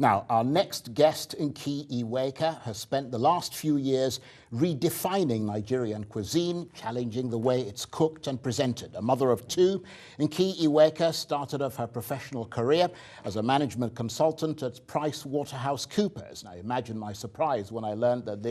Now, our next guest, Nki Iweka, has spent the last few years redefining Nigerian cuisine, challenging the way it's cooked and presented. A mother of two, Nki Iweka started off her professional career as a management consultant at PricewaterhouseCoopers. Now, imagine my surprise when I learned that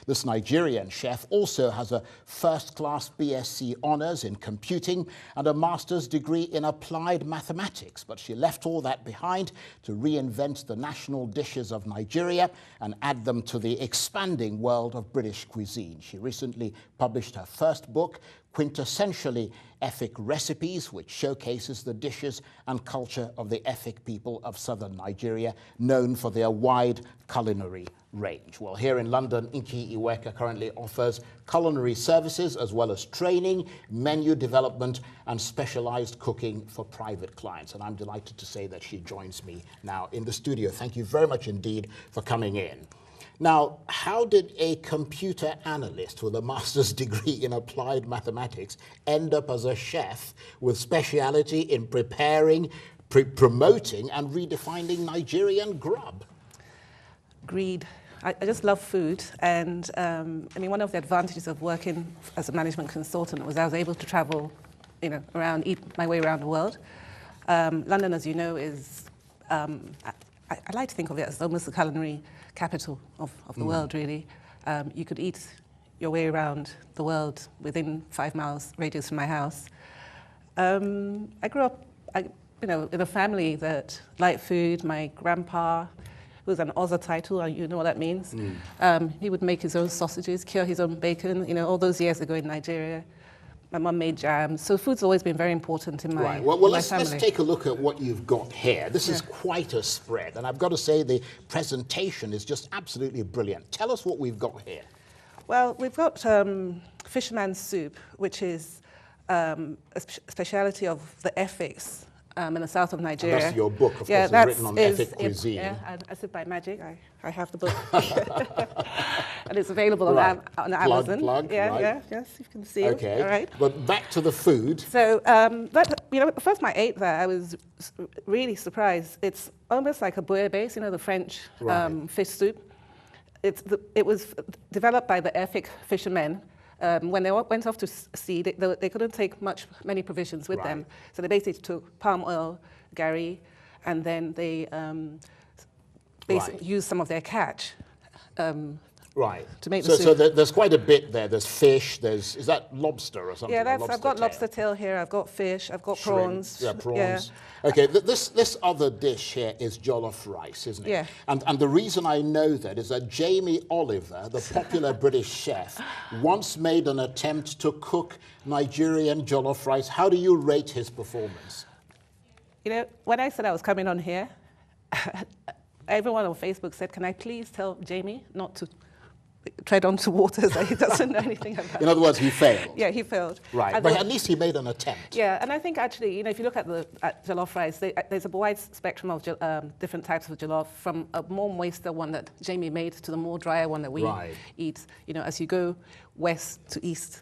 this Nigerian chef also has a first-class BSc honours in computing and a master's degree in applied mathematics. But she left all that behind to reinvent the national dishes of Nigeria and add them to the expanding world of British cuisine. She recently published her first book, Quintessentially Efik Recipes, which showcases the dishes and culture of the Efik people of southern Nigeria, known for their wide culinary range. Well, here in London, Nki Iweka currently offers culinary services as well as training, menu development, and specialized cooking for private clients. And I'm delighted to say that she joins me now in the studio. Thank you very much indeed for coming in. Now, how did a computer analyst with a master's degree in applied mathematics end up as a chef with speciality in preparing, promoting, and redefining Nigerian grub? Greed. I just love food, and I mean, one of the advantages of working as a management consultant was I was able to travel, around, eat my way around the world. London, as you know, is I like to think of it as almost the culinary capital of the world, really. You could eat your way around the world within 5 miles radius from my house. I grew up, in a family that liked food. My grandpa, who was an Oza title, you know what that means. He would make his own sausages, cure his own bacon, all those years ago in Nigeria. My mum made jam, so food's always been very important in my Right. Well, my let's family. take a look at what you've got here. This is quite a spread, and I've got to say the presentation is just absolutely brilliant. Tell us what we've got here. Well, we've got fisherman's soup, which is a speciality of the Efiks in the south of Nigeria. And that's your book, of course, is written on Efik cuisine. Yeah, as if by magic, I have the book. And it's available on Amazon. Plug, right. Yes, you can see it. Okay, all right. But back to the food. So, first time I ate that, I was really surprised. It's almost like a bouillabaisse, the French fish soup. It was developed by the Efik fishermen. When they went off to sea, they couldn't take many provisions with them. So they basically took palm oil, gari, and then they basically used some of their catch to make the soup. So there's quite a bit there. There's fish, is that lobster or something? Yeah, I've got lobster tail here, I've got fish, I've got prawns. Yeah, prawns. Yeah. Okay, this other dish here is jollof rice, isn't it? Yeah. And the reason I know that is that Jamie Oliver, the popular British chef, once made an attempt to cook Nigerian jollof rice. How do you rate his performance? When I said I was coming on here, everyone on Facebook said, can I please tell Jamie not to tread onto waters that he doesn't know anything about? In other words, he failed. Yeah, he failed. Right, but at least he made an attempt. Yeah, and I think actually, if you look at jollof rice, there's a wide spectrum of different types of jollof, from a more moister one that Jamie made to the more drier one that we eat, as you go west to east.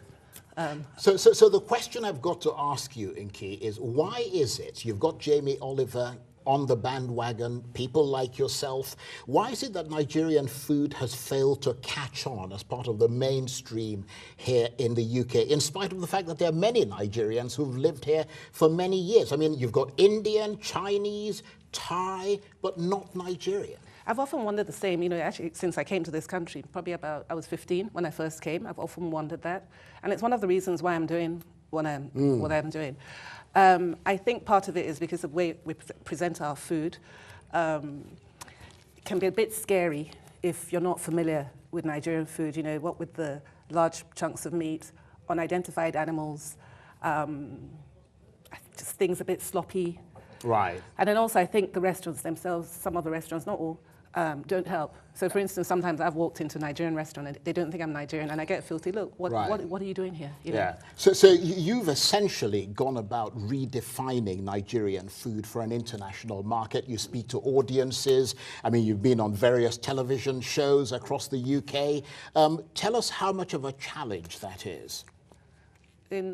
So the question I've got to ask you, Nki, is why is it you've got Jamie Oliver on the bandwagon, people like yourself? Why is it that Nigerian food has failed to catch on as part of the mainstream here in the UK, in spite of the fact that there are many Nigerians who've lived here for many years? I mean, you've got Indian, Chinese, Thai, but not Nigerian. I've often wondered the same, actually since I came to this country, I was 15 when I first came. I've often wondered that. And it's one of the reasons why I'm doing what I'm doing. I think part of it is because of the way we present our food can be a bit scary if you're not familiar with Nigerian food, what with the large chunks of meat, unidentified animals, just things a bit sloppy. Right. And then also I think the restaurants themselves, some of the restaurants, not all, don't help. So for instance, sometimes I've walked into a Nigerian restaurant and they don't think I'm Nigerian, and I get filthy, look, what are you doing here? Yeah. So you've essentially gone about redefining Nigerian food for an international market. You speak to audiences. I mean, you've been on various television shows across the UK. Tell us how much of a challenge that is.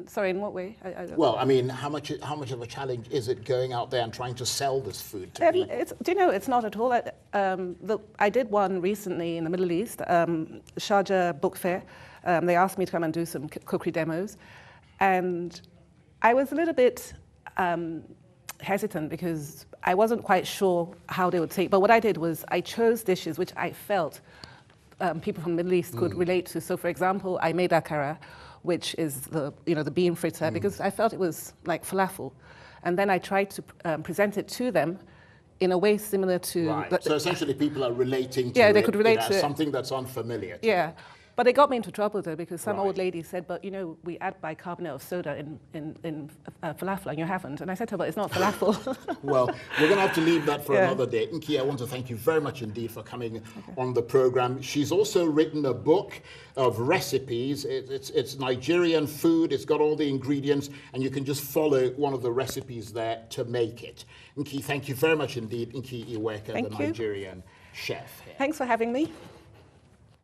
Sorry, in what way? Well, I mean, how much of a challenge is it going out there and trying to sell this food to people? Do you know, it's not at all. I did one recently in the Middle East, Sharjah Book Fair. They asked me to come and do some cookery demos. And I was a little bit hesitant because I wasn't quite sure how they would take. But what I did was I chose dishes which I felt people from the Middle East could relate to. So, for example, I made akara, which is the bean fritter, because I felt it was like falafel. And then I tried to present it to them in a way similar to... Right. So essentially people are relating to they could relate to something that's unfamiliar to them. But it got me into trouble, though, because some old lady said, but, we add bicarbonate of soda in falafel, and you haven't. And I said to her, but it's not falafel. Well, we're going to have to leave that for another day. Nki, I want to thank you very much indeed for coming on the program. She's also written a book of recipes. It's Nigerian food. It's got all the ingredients, and you can just follow one of the recipes there to make it. Nki, thank you very much indeed. Nki Iweka, the Nigerian chef here. Thanks for having me.